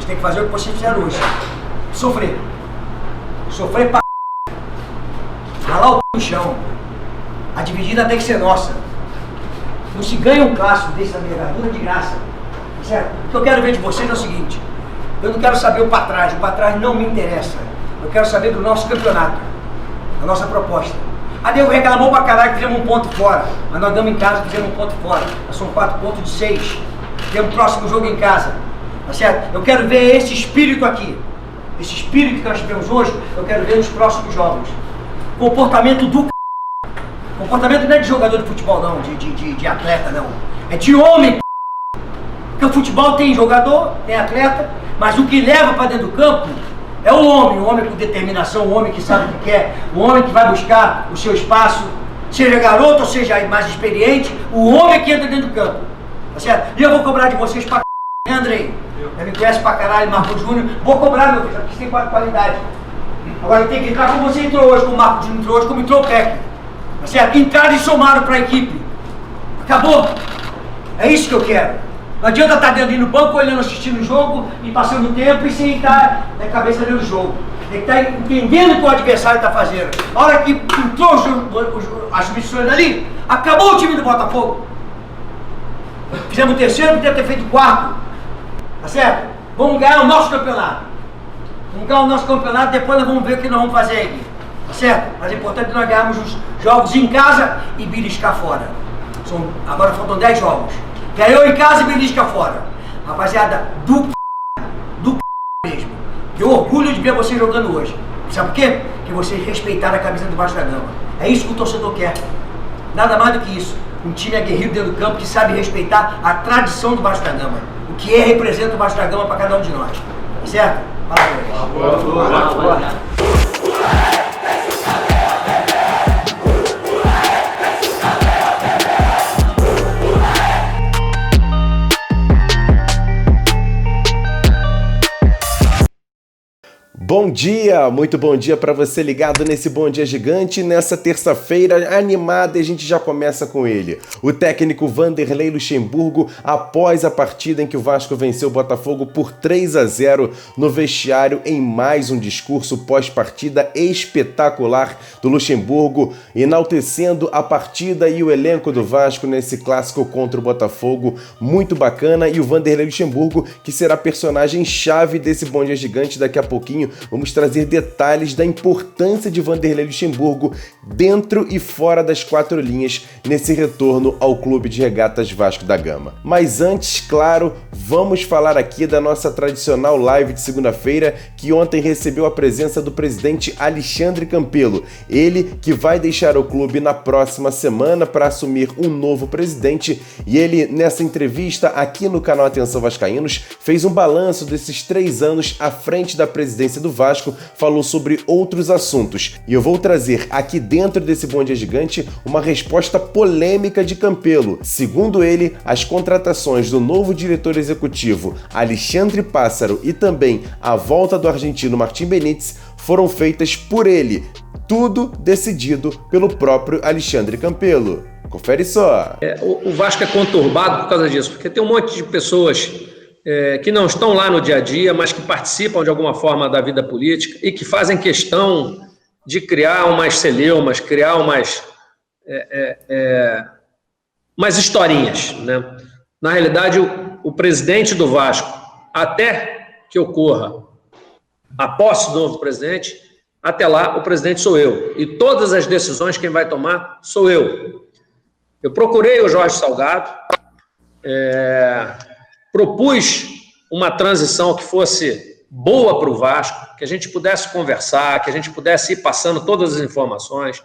Vocês têm que fazer o que vocês fizeram hoje. Sofrer. Sofrer pra ralar o no chão. A dividida tem que ser nossa. Não se ganha um clássico desse da envergadura de graça. Certo? O que eu quero ver de vocês é o seguinte. Eu não quero saber o pra trás não me interessa. Eu quero saber do nosso campeonato. Da nossa proposta. A Nego reclamou pra caralho que fizemos um ponto fora. Mas nós damos em casa e fizemos um ponto fora. Nós somos 4 pontos de 6. Temos o próximo jogo em casa. Tá certo? Eu quero ver esse espírito aqui. Esse espírito que nós tivemos hoje, eu quero ver nos próximos jogos. Comportamento do Comportamento não é de jogador de futebol não, de atleta não. É de homem. Porque o futebol tem jogador, tem atleta, mas o que leva para dentro do campo é o homem com determinação, o homem que sabe o que quer, o homem que vai buscar o seu espaço, seja garoto ou seja mais experiente, o homem que entra dentro do campo. Tá certo? E eu vou cobrar de vocês pra né, Andrei? Já me conhece pra caralho, Marco Júnior. Vou cobrar, meu filho, porque você tem qualidade. Agora tem que entrar como você entrou hoje, como o Marco Júnior entrou hoje, como entrou o Peck. Tá certo? Entraram e somaram para a equipe. Acabou. É isso que eu quero. Não adianta estar dentro no banco, olhando, assistindo o jogo e passando o tempo e sem estar na cabeça dentro do jogo. Tem que estar entendendo o que o adversário está fazendo. A hora que entrou as substituições ali, acabou o time do Botafogo. Fizemos o terceiro, podia ter feito o quarto. Tá certo? Vamos ganhar o nosso campeonato. Vamos ganhar o nosso campeonato, depois nós vamos ver o que nós vamos fazer aqui. Tá certo? Mas é importante que nós ganharmos os jogos em casa e beliscar fora. Agora faltam 10 jogos. Ganhou em casa e belisca fora. Rapaziada, do mesmo. Eu orgulho de ver vocês jogando hoje. Sabe por quê? Porque vocês respeitaram a camisa do Vasco da Gama. É isso que o torcedor quer. Nada mais do que isso. Um time aguerrido dentro do campo que sabe respeitar a tradição do Vasco da Gama. O que representa o Vasco da Gama para cada um de nós. Certo? Parabéns. Boa. Bom dia, muito bom dia para você ligado nesse Bom Dia Gigante. Nessa terça-feira animada, a gente já começa com ele. O técnico Vanderlei Luxemburgo, após a partida em que o Vasco venceu o Botafogo por 3-0 no vestiário, em mais um discurso pós-partida espetacular do Luxemburgo, enaltecendo a partida e o elenco do Vasco nesse clássico contra o Botafogo, muito bacana. E o Vanderlei Luxemburgo, que será personagem-chave desse Bom Dia Gigante daqui a pouquinho. Vamos trazer detalhes da importância de Vanderlei Luxemburgo dentro e fora das 4 linhas nesse retorno ao Clube de Regatas Vasco da Gama. Mas antes, claro, vamos falar aqui da nossa tradicional live de segunda-feira, que ontem recebeu a presença do presidente Alexandre Campelo. Ele que vai deixar o clube na próxima semana para assumir um novo presidente, e ele, nessa entrevista aqui no canal Atenção Vascaínos, fez um balanço desses 3 anos à frente da presidência do Vasco, falou sobre outros assuntos. E eu vou trazer aqui dentro desse Bom Dia Gigante uma resposta polêmica de Campelo. Segundo ele, as contratações do novo diretor executivo Alexandre Pássaro e também a volta do argentino Martim Benítez foram feitas por ele. Tudo decidido pelo próprio Alexandre Campelo. Confere só. O Vasco é conturbado por causa disso, porque tem um monte de pessoas que não estão lá no dia a dia, mas que participam de alguma forma da vida política e que fazem questão de criar umas celeumas, criar umas historinhas, né? Na realidade, o presidente do Vasco, até que ocorra a posse do novo presidente, até lá o presidente sou eu. E todas as decisões quem vai tomar sou eu. Eu procurei o Jorge Salgado, propus uma transição que fosse boa para o Vasco, que a gente pudesse conversar, que a gente pudesse ir passando todas as informações.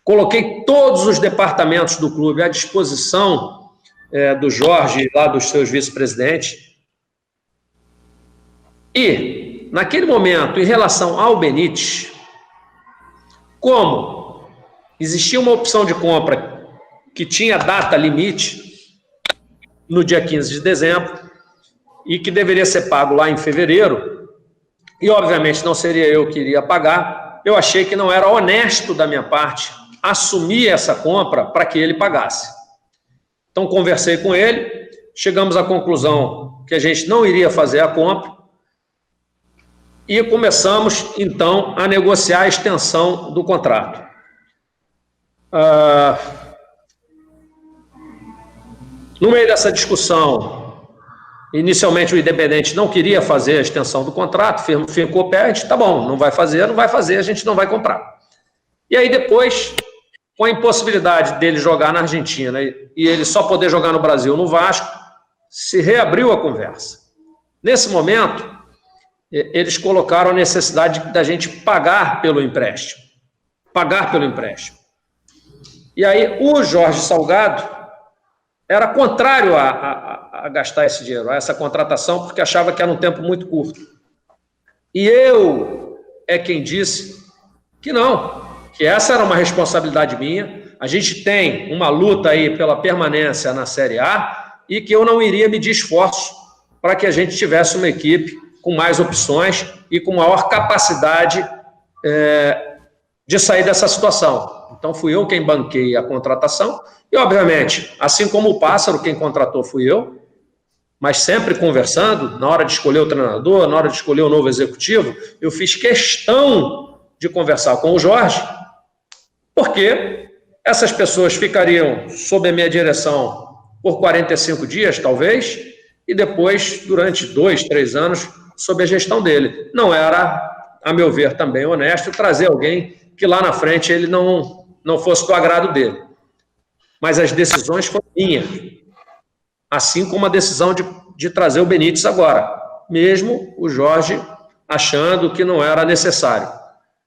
Coloquei todos os departamentos do clube à disposição do Jorge e lá dos seus vice-presidentes. E, naquele momento, em relação ao Benítez, como existia uma opção de compra que tinha data limite no dia 15 de dezembro, e que deveria ser pago lá em fevereiro, e obviamente não seria eu que iria pagar, eu achei que não era honesto da minha parte assumir essa compra para que ele pagasse. Então conversei com ele, chegamos à conclusão que a gente não iria fazer a compra, e começamos, então, a negociar a extensão do contrato. No meio dessa discussão, inicialmente o Independente não queria fazer a extensão do contrato, ficou pé, a gente, tá bom, não vai fazer, a gente não vai comprar. E aí depois, com a impossibilidade dele jogar na Argentina e ele só poder jogar no Brasil, no Vasco, se reabriu a conversa. Nesse momento, eles colocaram a necessidade da gente pagar pelo empréstimo. E aí o Jorge Salgado era contrário a gastar esse dinheiro, a essa contratação, porque achava que era um tempo muito curto. E eu é quem disse que não, que essa era uma responsabilidade minha, a gente tem uma luta aí pela permanência na Série A e que eu não iria medir esforço para que a gente tivesse uma equipe com mais opções e com maior capacidade de sair dessa situação. Então fui eu quem banquei a contratação e, obviamente, assim como o Pássaro, quem contratou fui eu, mas sempre conversando, na hora de escolher o treinador, na hora de escolher o novo executivo, eu fiz questão de conversar com o Jorge, porque essas pessoas ficariam sob a minha direção por 45 dias, talvez, e depois, durante 2, 3 anos, sob a gestão dele. Não era, a meu ver, também honesto trazer alguém que lá na frente ele não fosse do agrado dele. Mas as decisões foram minhas. Assim como a decisão de trazer o Benítez agora, mesmo o Jorge achando que não era necessário.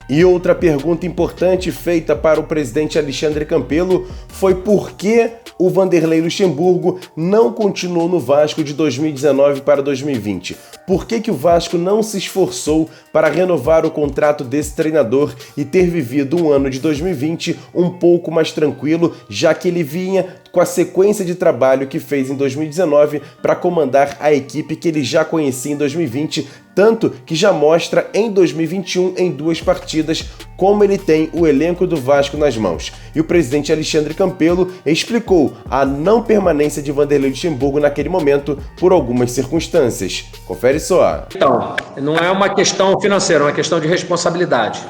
E outra pergunta importante feita para o presidente Alexandre Campelo foi por que o Vanderlei Luxemburgo não continuou no Vasco de 2019 para 2020. Por que o Vasco não se esforçou para renovar o contrato desse treinador e ter vivido um ano de 2020 um pouco mais tranquilo, já que ele vinha com a sequência de trabalho que fez em 2019 para comandar a equipe que ele já conhecia em 2020, tanto que já mostra em 2021, em 2 partidas, como ele tem o elenco do Vasco nas mãos. E o presidente Alexandre Campelo explicou a não permanência de Vanderlei Luxemburgo naquele momento por algumas circunstâncias. Confere só. Então, não é uma questão financeira, é uma questão de responsabilidade.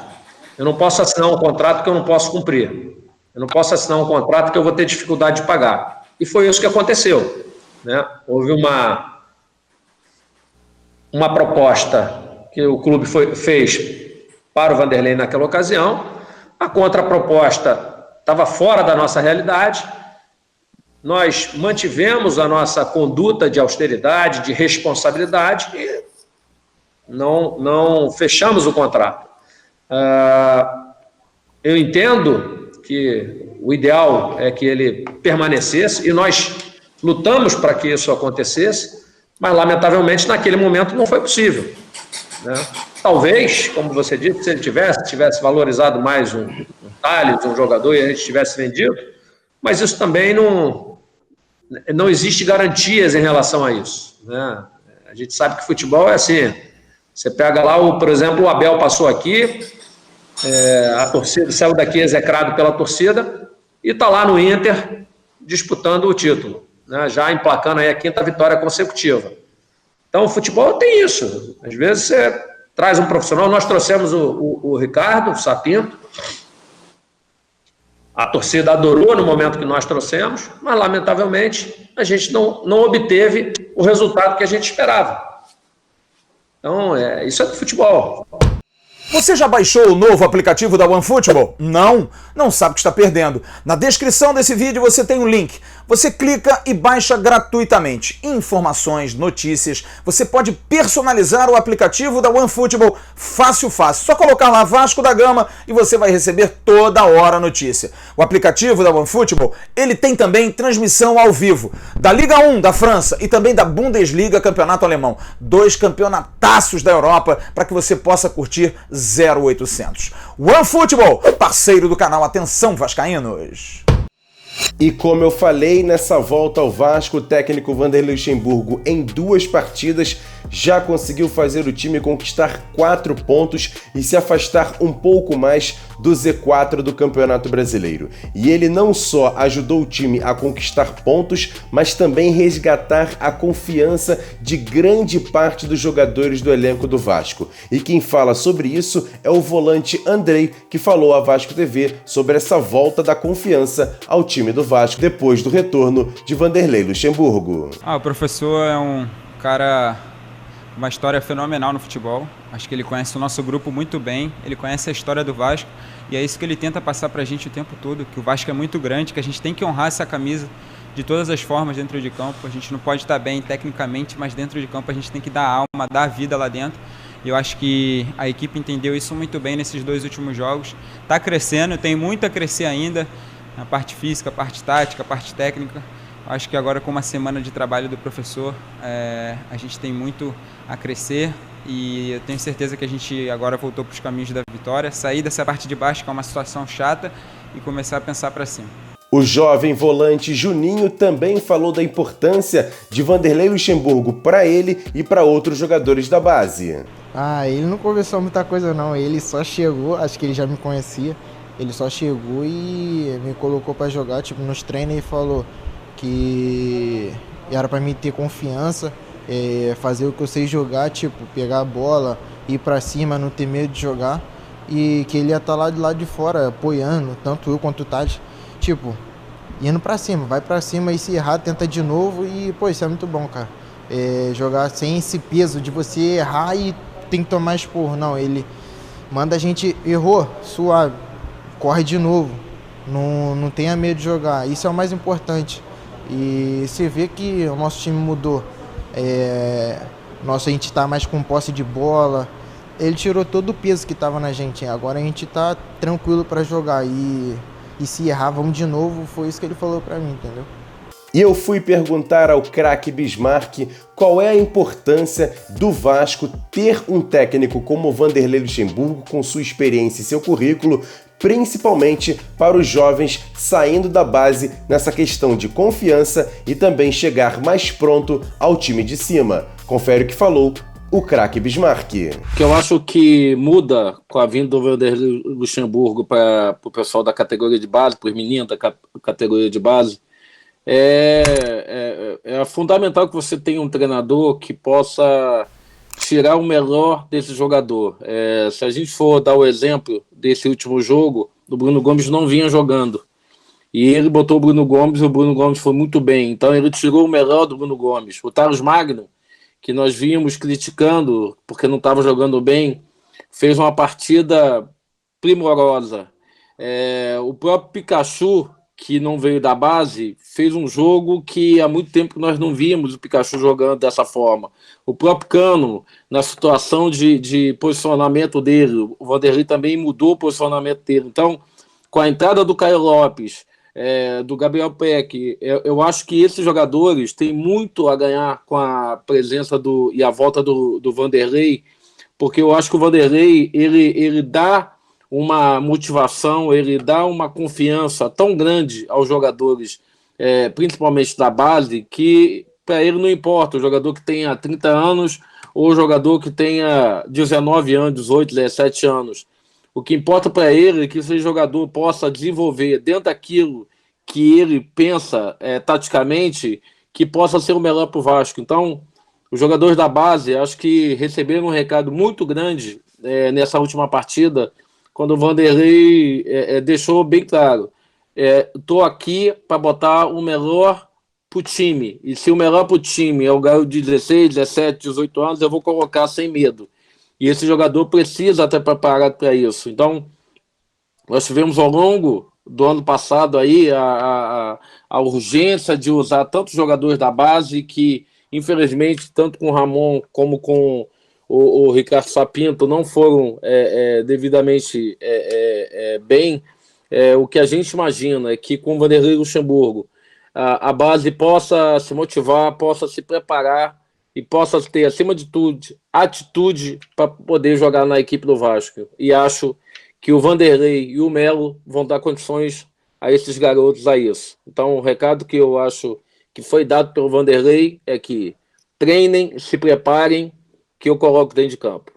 Eu não posso assinar um contrato que eu não posso cumprir. Eu não posso assinar um contrato que eu vou ter dificuldade de pagar. E foi isso que aconteceu, né? Houve uma proposta que o clube fez para o Vanderlei naquela ocasião. A contraproposta estava fora da nossa realidade. Nós mantivemos a nossa conduta de austeridade, de responsabilidade e não fechamos o contrato. Eu entendo que o ideal é que ele permanecesse e nós lutamos para que isso acontecesse, mas lamentavelmente naquele momento não foi possível, né? Talvez, como você disse, se ele tivesse valorizado mais um Thales, um jogador, e a gente tivesse vendido, mas isso também não existe garantias em relação a isso, né? A gente sabe que futebol é assim, você pega lá, por exemplo, o Abel passou aqui, a torcida saiu daqui execrado pela torcida e está lá no Inter disputando o título, né? Já emplacando aí a 5ª vitória consecutiva. Então o futebol tem isso, às vezes você traz um profissional, nós trouxemos o Ricardo Sapinto, a torcida adorou no momento que nós trouxemos, mas lamentavelmente a gente não obteve o resultado que a gente esperava. Então isso é do futebol. Você já baixou o novo aplicativo da OneFootball? Não sabe o que está perdendo. Na descrição desse vídeo você tem um link. Você clica e baixa gratuitamente. Informações, notícias. Você pode personalizar o aplicativo da OneFootball fácil. Só colocar lá Vasco da Gama e você vai receber toda hora a notícia. O aplicativo da OneFootball, ele tem também transmissão ao vivo da Liga 1 da França e também da Bundesliga, campeonato alemão. 2 campeonataços da Europa para que você possa curtir 0800. OneFootball, parceiro do canal Atenção Vascaínos. E como eu falei, nessa volta ao Vasco, o técnico Vanderlei Luxemburgo, em 2 partidas, já conseguiu fazer o time conquistar 4 pontos e se afastar um pouco mais do Z4 do Campeonato Brasileiro. E ele não só ajudou o time a conquistar pontos, mas também resgatar a confiança de grande parte dos jogadores do elenco do Vasco. E quem fala sobre isso é o volante Andrei, que falou à Vasco TV sobre essa volta da confiança ao time do Vasco depois do retorno de Vanderlei Luxemburgo. O professor é um cara, uma história fenomenal no futebol. Acho que ele conhece o nosso grupo muito bem, ele conhece a história do Vasco e é isso que ele tenta passar pra gente o tempo todo, que o Vasco é muito grande, que a gente tem que honrar essa camisa de todas as formas dentro de campo. A gente não pode estar bem tecnicamente, mas dentro de campo a gente tem que dar alma, dar vida lá dentro. E eu acho que a equipe entendeu isso muito bem nesses 2 últimos jogos. Está crescendo, tem muito a crescer ainda, na parte física, a parte tática, a parte técnica. Acho que agora, com uma semana de trabalho do professor, a gente tem muito a crescer e eu tenho certeza que a gente agora voltou para os caminhos da vitória, sair dessa parte de baixo, que é uma situação chata, e começar a pensar para cima. O jovem volante Juninho também falou da importância de Vanderlei Luxemburgo para ele e para outros jogadores da base. Ele não conversou muita coisa não, ele só chegou, acho que ele já me conhecia, ele só chegou e me colocou para jogar, tipo, nos treinos ele falou que era para mim ter confiança, fazer o que eu sei jogar, tipo, pegar a bola, ir para cima, não ter medo de jogar, e que ele ia estar lá de lado de fora, apoiando, tanto eu quanto o Tati, tipo, indo para cima, vai para cima e se errar, tenta de novo e, pô, isso é muito bom, cara. Jogar sem esse peso de você errar e tem que tomar esporro, não, ele manda a gente, errou, suave, corre de novo, não tenha medo de jogar, isso é o mais importante. E você vê que o nosso time mudou, a gente está mais com posse de bola, ele tirou todo o peso que estava na gente, agora a gente está tranquilo para jogar e se errar, vamos de novo, foi isso que ele falou para mim, entendeu? E eu fui perguntar ao craque Bismarck qual é a importância do Vasco ter um técnico como Vanderlei Luxemburgo com sua experiência e seu currículo, principalmente para os jovens saindo da base nessa questão de confiança e também chegar mais pronto ao time de cima. Confere o que falou o craque Bismarck. O que eu acho que muda com a vinda do Vanderlei Luxemburgo para o pessoal da categoria de base, para os meninos da categoria de base, é fundamental que você tenha um treinador que possa tirar o melhor desse jogador. Se a gente for dar o exemplo desse último jogo, o Bruno Gomes não vinha jogando. E ele botou o Bruno Gomes, e o Bruno Gomes foi muito bem. Então ele tirou o melhor do Bruno Gomes. O Thales Magno, que nós vínhamos criticando porque não estava jogando bem, fez uma partida primorosa. O próprio Pikachu, que não veio da base, fez um jogo que há muito tempo nós não víamos o Pikachu jogando dessa forma. O próprio Cano, na situação de posicionamento dele, o Vanderlei também mudou o posicionamento dele. Então, com a entrada do Caio Lopes, do Gabriel Peck, eu acho que esses jogadores têm muito a ganhar com a presença e a volta do Vanderlei, porque eu acho que o Vanderlei, ele dá uma motivação, ele dá uma confiança tão grande aos jogadores, principalmente da base, que para ele não importa o jogador que tenha 30 anos ou o jogador que tenha 19 anos, 18, 17 anos. O que importa para ele é que esse jogador possa desenvolver dentro daquilo que ele pensa taticamente, que possa ser o melhor para o Vasco. Então, os jogadores da base, acho que receberam um recado muito grande nessa última partida, quando o Vanderlei deixou bem claro, estou aqui para botar o melhor para o time, e se o melhor para o time é o garoto de 16, 17, 18 anos, eu vou colocar sem medo. E esse jogador precisa estar preparado para isso. Então, nós tivemos ao longo do ano passado aí a urgência de usar tantos jogadores da base que, infelizmente, tanto com o Ramon como com o Ricardo Sapinto não foram devidamente bem. O que a gente imagina é que com o Vanderlei Luxemburgo a base possa se motivar, possa se preparar e possa ter, acima de tudo, atitude para poder jogar na equipe do Vasco. E acho que o Vanderlei e o Melo vão dar condições a esses garotos a isso. Então, o recado que eu acho que foi dado pelo Vanderlei é que treinem, se preparem, que eu coloco dentro de campo.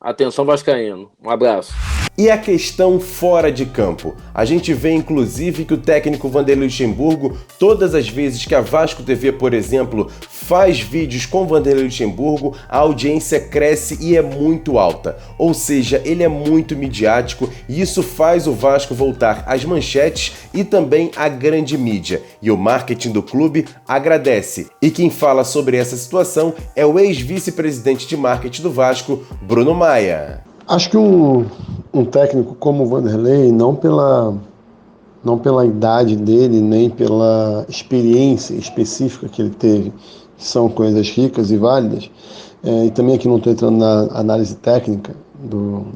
Atenção, vascaíno. Um abraço. E a questão fora de campo? A gente vê inclusive que o técnico Vanderlei Luxemburgo, todas as vezes que a Vasco TV, por exemplo, faz vídeos com Vanderlei Luxemburgo, a audiência cresce e é muito alta. Ou seja, ele é muito midiático e isso faz o Vasco voltar às manchetes e também à grande mídia. E o marketing do clube agradece. E quem fala sobre essa situação é o ex-vice-presidente de marketing do Vasco, Bruno Maia. Acho que um técnico como o Vanderlei, não pela idade dele, nem pela experiência específica que ele teve, que são coisas ricas e válidas, e também aqui não estou entrando na análise técnica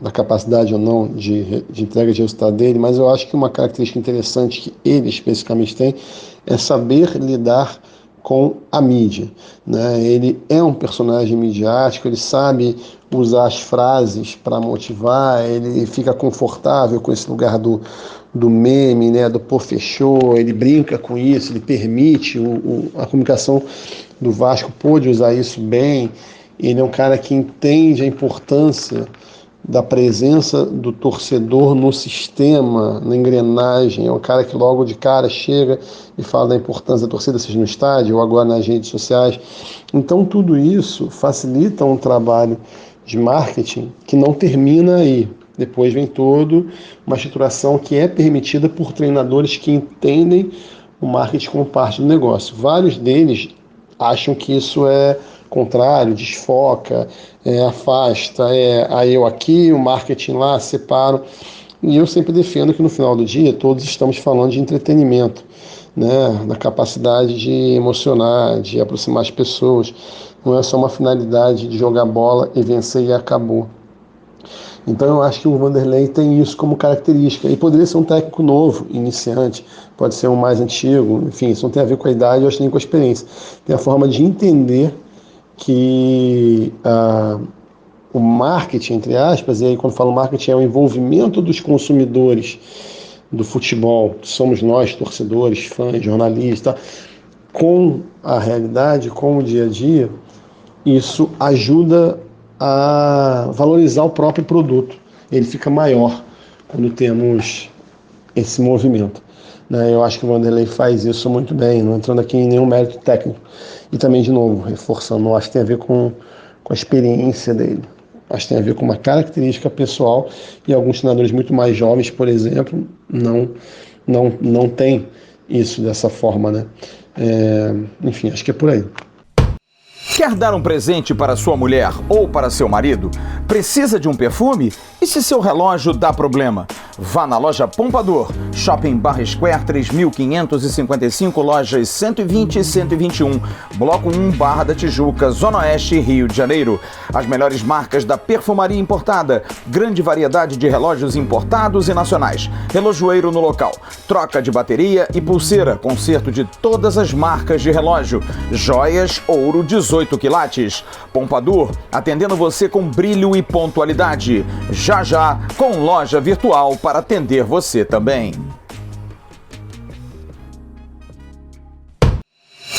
da capacidade ou não de entrega de resultado dele, mas eu acho que uma característica interessante que ele especificamente tem é saber lidar com a mídia, né? Ele é um personagem midiático, ele sabe usar as frases para motivar, ele fica confortável com esse lugar do meme, né? Do pô, fechou, ele brinca com isso, ele permite, a comunicação do Vasco pôde usar isso bem. Ele é um cara que entende a importância da presença do torcedor no sistema, na engrenagem. É um cara que logo de cara chega e fala da importância da torcida, seja no estádio ou agora nas redes sociais. Então tudo isso facilita um trabalho de marketing que não termina aí. Depois vem toda uma estruturação que é permitida por treinadores que entendem o marketing como parte do negócio. Vários deles acham que isso é contrário, desfoca, afasta, aí eu aqui, o marketing lá, separo. E eu sempre defendo que no final do dia todos estamos falando de entretenimento, né? Da capacidade de emocionar, de aproximar as pessoas. Não é só uma finalidade de jogar bola e vencer e acabou. Então eu acho que o Vanderlei tem isso como característica. E poderia ser um técnico novo, iniciante, pode ser um mais antigo, enfim, isso não tem a ver com a idade, eu acho que nem com a experiência. Tem a forma de entender que o marketing, entre aspas, e aí quando falo marketing é o envolvimento dos consumidores do futebol, que somos nós, torcedores, fãs, jornalistas, com a realidade, com o dia a dia, isso ajuda a valorizar o próprio produto. Ele fica maior quando temos esse movimento, né? Eu acho que o Vanderlei faz isso muito bem, não entrando aqui em nenhum mérito técnico. E também, de novo, reforçando, não acho que tem a ver com a experiência dele. Acho que tem a ver com uma característica pessoal e alguns treinadores muito mais jovens, por exemplo, não tem isso dessa forma, né? Enfim, acho que é por aí. Quer dar um presente para sua mulher ou para seu marido? Precisa de um perfume? E se seu relógio dá problema? Vá na loja Pompadour, Shopping Barra Square 3555, lojas 120 e 121, Bloco 1, Barra da Tijuca, Zona Oeste, Rio de Janeiro. As melhores marcas da perfumaria importada, grande variedade de relógios importados e nacionais, relojoeiro no local, troca de bateria e pulseira, conserto de todas as marcas de relógio, joias, ouro 18 quilates. Pompadour, atendendo você com brilho e pontualidade. Já já, com loja virtual para atender você também.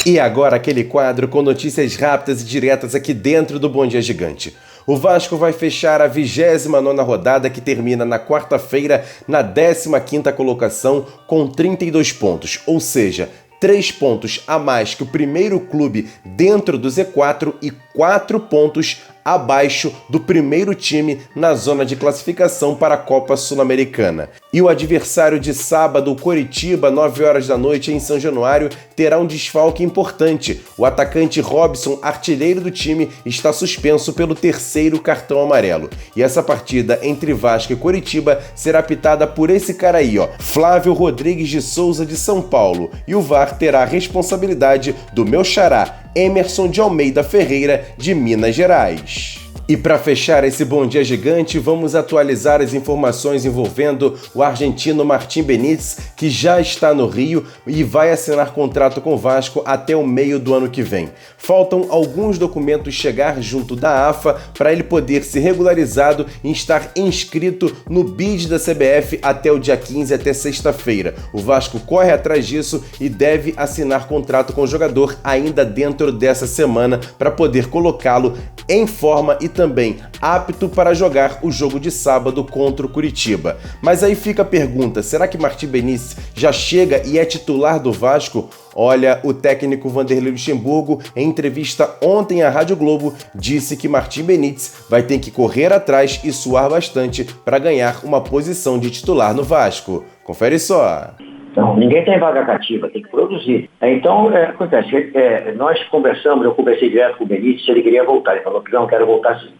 E agora aquele quadro com notícias rápidas e diretas aqui dentro do Bom Dia Gigante. O Vasco vai fechar a 29ª rodada, que termina na quarta-feira na 15ª colocação com 32 pontos, ou seja, 3 pontos a mais que o primeiro clube dentro do Z4 e 4 pontos abaixo do primeiro time na zona de classificação para a Copa Sul-Americana. E o adversário de sábado, o Coritiba, 9 horas da noite em São Januário, terá um desfalque importante. O atacante Robson, artilheiro do time, está suspenso pelo 3º cartão amarelo. E essa partida entre Vasco e Coritiba será apitada por esse cara aí, Flávio Rodrigues de Souza, de São Paulo. E o VAR terá a responsabilidade do meu xará, Emerson de Almeida Ferreira, de Minas Gerais. E para fechar esse Bom Dia Gigante, vamos atualizar as informações envolvendo o argentino Martín Benítez, que já está no Rio e vai assinar contrato com o Vasco até o meio do ano que vem. Faltam alguns documentos chegar junto da AFA para ele poder ser regularizado e estar inscrito no BID da CBF até o dia 15, até sexta-feira. O Vasco corre atrás disso e deve assinar contrato com o jogador ainda dentro dessa semana para poder colocá-lo em forma e também apto para jogar o jogo de sábado contra o Curitiba. Mas aí fica a pergunta, será que Martín Benítez já chega e é titular do Vasco? Olha, o técnico Vanderlei Luxemburgo, em entrevista ontem à Rádio Globo, disse que Martín Benítez vai ter que correr atrás e suar bastante para ganhar uma posição de titular no Vasco. Confere só. Não, ninguém tem vaga cativa, tem que produzir. Então, acontece, nós conversamos, eu conversei direto com o Benítez, se ele queria voltar. Ele falou que não, quero voltar sim.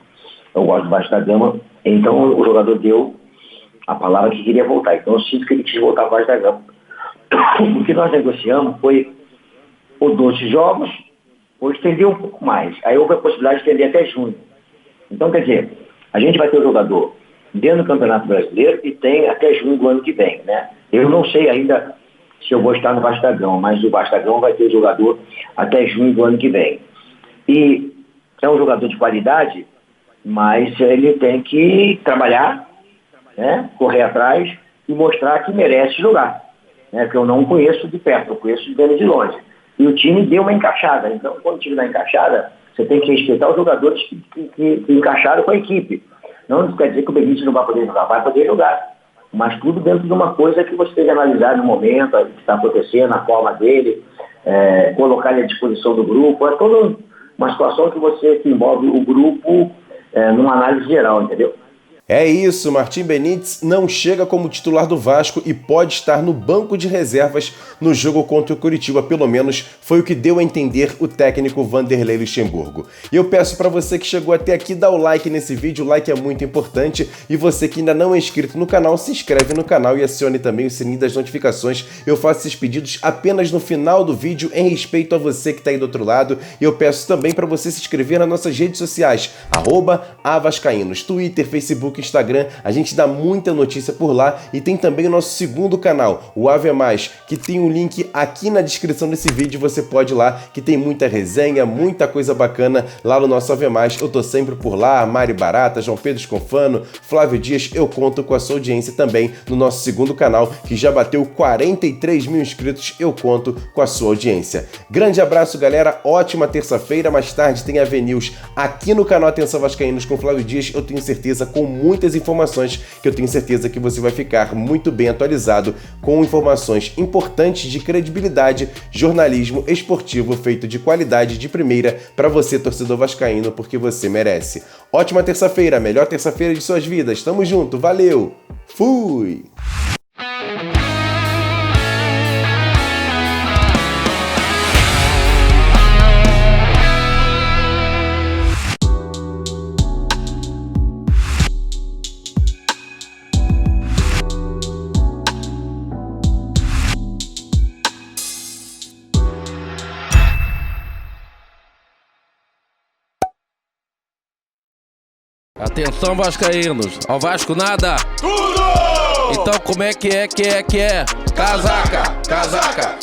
Eu gosto do Vasco da Gama. Então, o jogador deu a palavra que queria voltar. Então, eu sinto que ele quis voltar ao Vasco da Gama. O que nós negociamos foi por 12 jogos, ou estender um pouco mais. Aí houve a possibilidade de estender até junho. Então, quer dizer, a gente vai ter o jogador dentro do Campeonato Brasileiro e tem até junho do ano que vem, né? Eu não sei ainda se eu vou estar no Vasco da Gama, mas o Vasco da Gama vai ter o jogador até junho do ano que vem. E é um jogador de qualidade, mas ele tem que trabalhar, né? Correr atrás e mostrar que merece jogar. Né? Porque eu não conheço de perto, eu conheço de longe. E o time deu uma encaixada. Então, quando o time dá encaixada, você tem que respeitar os jogadores que encaixaram com a equipe. Não quer dizer que o Benítez não vai poder jogar, vai poder jogar. Mas tudo dentro de uma coisa que você tem que analisar no momento, o que está acontecendo, a forma dele, colocar ele à disposição do grupo. É toda uma situação que envolve o grupo numa análise geral, entendeu? É isso, Martín Benítez não chega como titular do Vasco e pode estar no banco de reservas no jogo contra o Curitiba, pelo menos foi o que deu a entender o técnico Vanderlei Luxemburgo. E eu peço para você que chegou até aqui, dá o like nesse vídeo, o like é muito importante, e você que ainda não é inscrito no canal, se inscreve no canal e acione também o sininho das notificações. Eu faço esses pedidos apenas no final do vídeo em respeito a você que está aí do outro lado, e eu peço também para você se inscrever nas nossas redes sociais, @avascaínos, Twitter, Facebook, Instagram, a gente dá muita notícia por lá, e tem também o nosso segundo canal, o Ave Mais, que tem um link aqui na descrição desse vídeo, você pode ir lá, que tem muita resenha, muita coisa bacana lá no nosso Ave Mais, eu tô sempre por lá, Mari Barata, João Pedro Sconfano, Flávio Dias, eu conto com a sua audiência também no nosso segundo canal, que já bateu 43 mil inscritos, eu conto com a sua audiência. Grande abraço, galera, ótima terça-feira, mais tarde tem AV News aqui no canal Atenção Vascaínos com Flávio Dias, eu tenho certeza, com muitas informações que eu tenho certeza que você vai ficar muito bem atualizado com informações importantes de credibilidade, jornalismo esportivo feito de qualidade de primeira para você, torcedor vascaíno, porque você merece. Ótima terça-feira, a melhor terça-feira de suas vidas. Tamo junto, valeu! Fui! Atenção, vascaínos. Ao Vasco nada. Tudo! Então como é que é? Casaca! Casaca!